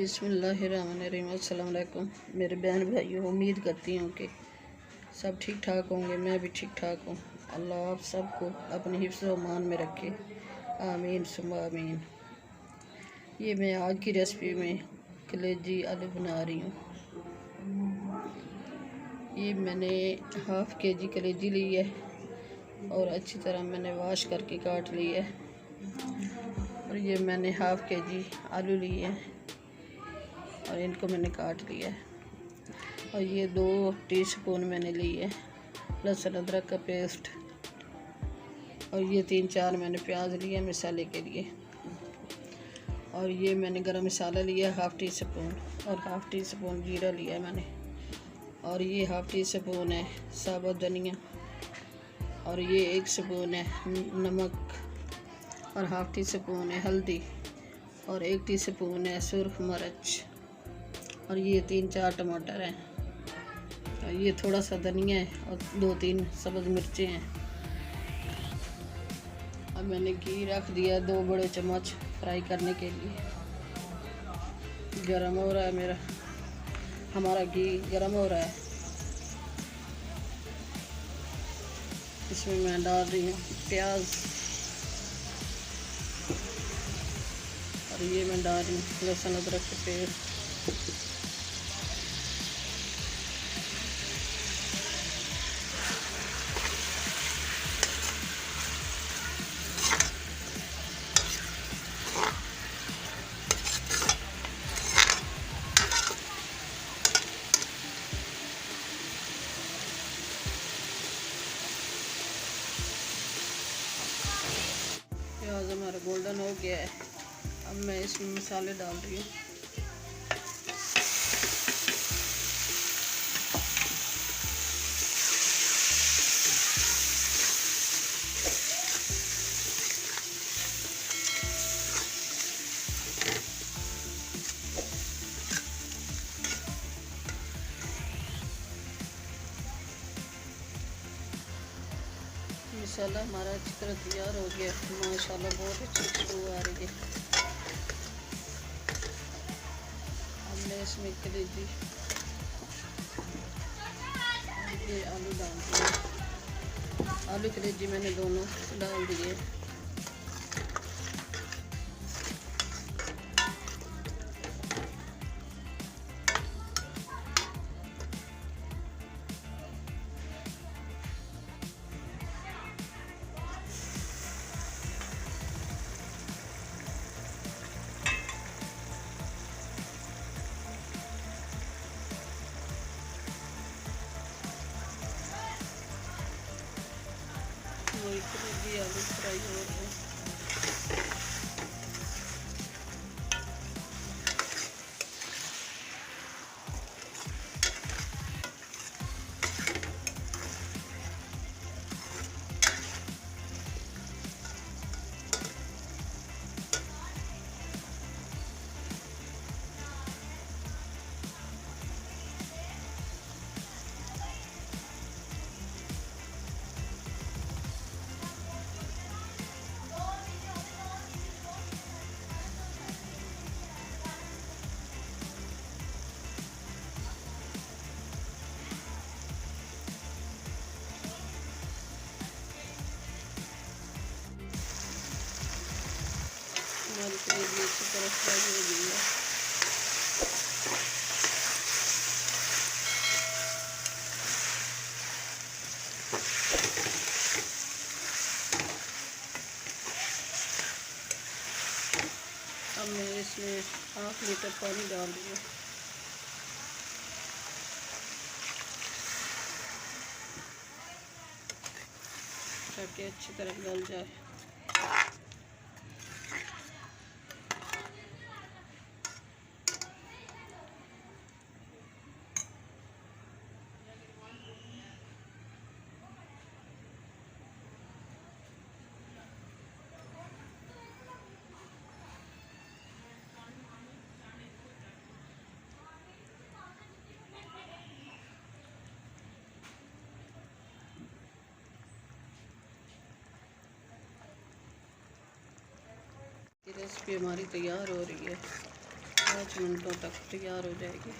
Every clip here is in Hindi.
बिस्मिल्लाहिर्रहमानिर्रहीम। अस्सलाम वालेकुम मेरे बहन भाइयों, उम्मीद करती हूँ कि सब ठीक ठाक होंगे। मैं भी ठीक ठाक हूँ। अल्लाह आप सबको अपने हिफ्ज़ व मान में रखे, आमीन सुम्मा आमीन। ये मैं आज की रेसिपी में कलेजी आलू बना रही हूँ। ये मैंने हाफ़ केजी कलेजी ली है और अच्छी तरह मैंने वॉश करके काट ली है। और ये मैंने हाफ़ केजी आलू लिए हैं और इनको मैंने काट लिया है। और ये 2 टीस्पून मैंने ली है लहसुन अदरक का पेस्ट। और ये 3-4 मैंने प्याज लिए मसाले के लिए। और ये मैंने गरम मसाला लिया हाफ़ टी स्पून और हाफ़ टी स्पून जीरा लिया है मैंने। और ये हाफ़ टी स्पून है साबुत धनिया। और ये 1 स्पून है नमक और हाफ़ टी स्पून है हल्दी और 1 टीस्पून है सुरख मिर्च। और ये 3-4 टमाटर हैं और ये थोड़ा सा धनिया है और 2-3 सब्ज़ मिर्चें हैं। अब मैंने घी रख दिया 2 बड़े चम्मच फ्राई करने के लिए। गरम हो रहा है हमारा घी गरम हो रहा है। इसमें मैं डाल रही हूँ प्याज और ये मैं डाल रही हूँ लहसुन अदरक के पेस्ट। प्याज हमारा गोल्डन हो गया है। अब मैं इसमें मसाले डाल रही हूँ। मसाला हमारा अच्छी तरह तैयार हो गया माशाल्लाह, बहुत अच्छी खुशबू आ रही है। अब मैं इसमें कलेजी ये आलू डाल दिए। आलू कलेजी मैंने दोनों डाल दिए। वही कलेजी आलू फ्राई हो रहे हैं। हमारी कलेजी अच्छी तरह फ्राई हो गई है। अब मैं इसमें ½ लीटर पानी डाल रही हूँ ताकि अच्छी तरह गल जाए। रेसिपी हमारी तैयार हो रही है। 5 मिनटों तक तैयार हो जाएगी।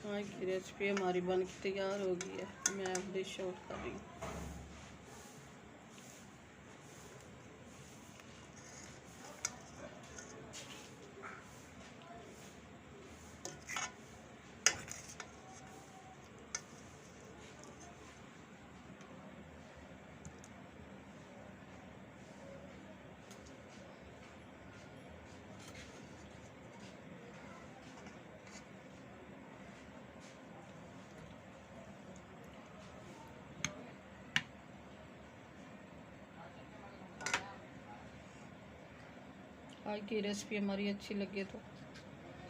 आज की रेसिपी हमारी बन के तैयार हो गई है। मैं अब डिश आउट कर रही हूँ। आज की रेसिपी हमारी अच्छी लगे तो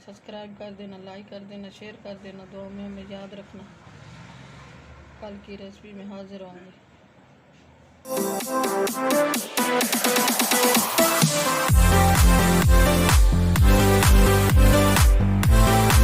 सब्सक्राइब कर देना, लाइक कर देना, शेयर कर देना। दुआ में हमें याद रखना। कल की रेसिपी में हाजिर होंगे।